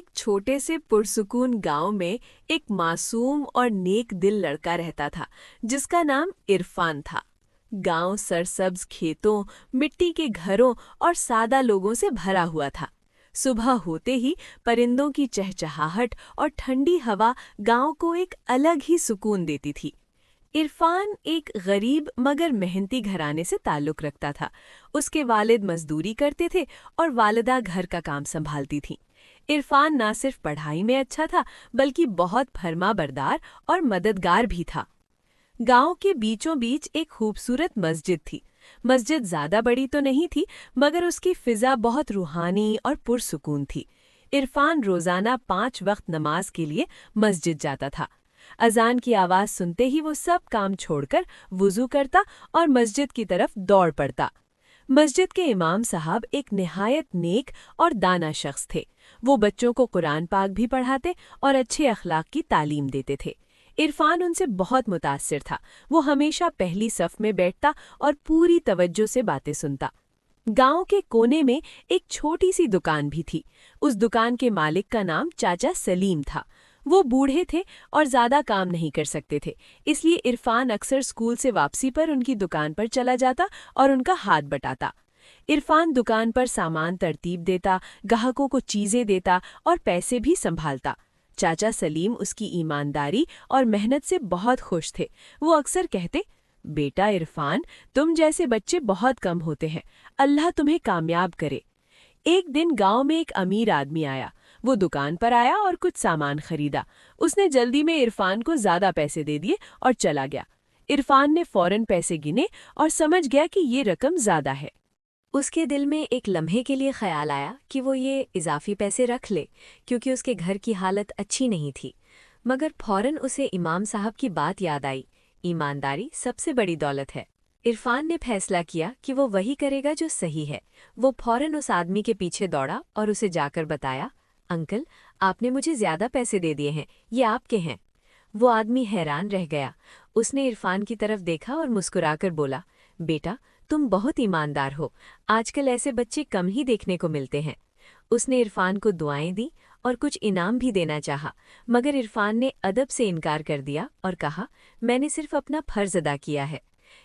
एक छोटे से पुरसुकून गांव में एक मासूम और नेक दिल लड़का रहता था जिसका नाम इरफान था। गांव सरसब्ज खेतों, मिट्टी के घरों और सादा लोगों से भरा हुआ था। सुबह होते ही परिंदों की चहचहाहट और ठंडी हवा गांव को एक अलग ही सुकून देती थी। इरफान एक गरीब मगर मेहनती घराने से ताल्लुक़ रखता था। उसके वालिद मजदूरी करते थे और वालिदा घर का काम संभालती थीं। इरफान ना सिर्फ पढ़ाई में अच्छा था बल्कि बहुत फरमाबरदार और मददगार भी था। गांव के बीचों बीच एक खूबसूरत मस्जिद थी। मस्जिद ज़्यादा बड़ी तो नहीं थी मगर उसकी फ़िज़ा बहुत रूहानी और पुरसुकून थी। इरफान रोज़ाना 5 वक्त नमाज के लिए मस्जिद जाता था। अजान की आवाज़ सुनते ही वो सब काम छोड़कर वुज़ू करता और मस्जिद की तरफ दौड़ पड़ता। मस्जिद के इमाम साहब एक निहायत नेक और दाना शख्स थे। वो बच्चों को कुरान पाक भी पढ़ाते और अच्छे अखलाक की तालीम देते थे। इरफान उनसे बहुत मुतासिर था। वो हमेशा पहली सफ में बैठता और पूरी तवज्जो से बातें सुनता। गांव के कोने में एक छोटी सी दुकान भी थी। उस दुकान के मालिक का नाम चाचा सलीम था। वो बूढ़े थे और ज़्यादा काम नहीं कर सकते थे, इसलिए इरफान अक्सर स्कूल से वापसी पर उनकी दुकान पर चला जाता और उनका हाथ बटाता। इरफान दुकान पर सामान तरतीब देता, ग्राहकों को चीज़ें देता और पैसे भी संभालता। चाचा सलीम उसकी ईमानदारी और मेहनत से बहुत खुश थे। वो अक्सर कहते, बेटा इरफान, तुम जैसे बच्चे बहुत कम होते हैं, अल्लाह तुम्हें कामयाब करे। एक दिन गांव में एक अमीर आदमी आया। वो दुकान पर आया और कुछ सामान खरीदा। उसने जल्दी में इरफान को ज़्यादा पैसे दे दिए और चला गया। इरफान ने फौरन पैसे गिने और समझ गया कि ये रकम ज़्यादा है। उसके दिल में एक लम्हे के लिए ख्याल आया कि वो ये इजाफी पैसे रख ले, क्योंकि उसके घर की हालत अच्छी नहीं थी। मगर फौरन उसे इमाम साहब की बात याद आई, ईमानदारी सबसे बड़ी दौलत है। इरफान ने फैसला किया कि वो वही करेगा जो सही है। वो फौरन उस आदमी के पीछे दौड़ा और उसे जाकर बताया, अंकल, आपने मुझे ज़्यादा पैसे दे दिए हैं, ये आपके हैं। वो आदमी हैरान रह गया। उसने इरफान की तरफ देखा और मुस्कुराकर बोला, बेटा, तुम बहुत ईमानदार हो। आजकल ऐसे बच्चे कम ही देखने को मिलते हैं। उसने इरफान को दुआएं दी और कुछ इनाम भी देना चाहा, मगर इरफान ने अदब से इनकार कर दिया और कहा, मैंने सिर्फ अपना फर्ज अदा किया है।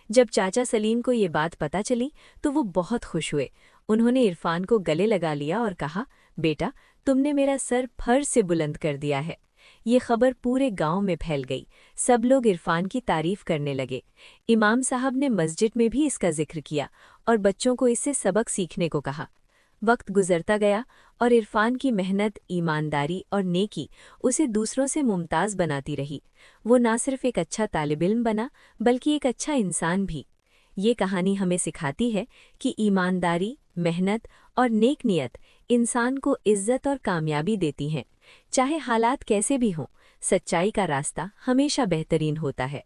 जब चाचा सलीम को ये बात पता चली तो वो बहुत खुश हुए। उन्होंने इरफान को गले लगा लिया और कहा, बेटा, तुमने मेरा सर फर्ज से बुलंद कर दिया है। ये खबर पूरे गांव में फैल गई। सब लोग इरफान की तारीफ करने लगे। इमाम साहब ने मस्जिद में भी इसका जिक्र किया और बच्चों को इससे सबक सीखने को कहा। वक्त गुजरता गया और इरफान की मेहनत, ईमानदारी और नेकी उसे दूसरों से मुमताज़ बनाती रही। वो ना सिर्फ एक अच्छा तालिब इल्म बना बल्कि एक अच्छा इंसान भी। ये कहानी हमें सिखाती है कि ईमानदारी, मेहनत और नेक नियत इंसान को इज्जत और कामयाबी देती हैं। चाहे हालात कैसे भी हों, सच्चाई का रास्ता हमेशा बेहतरीन होता है।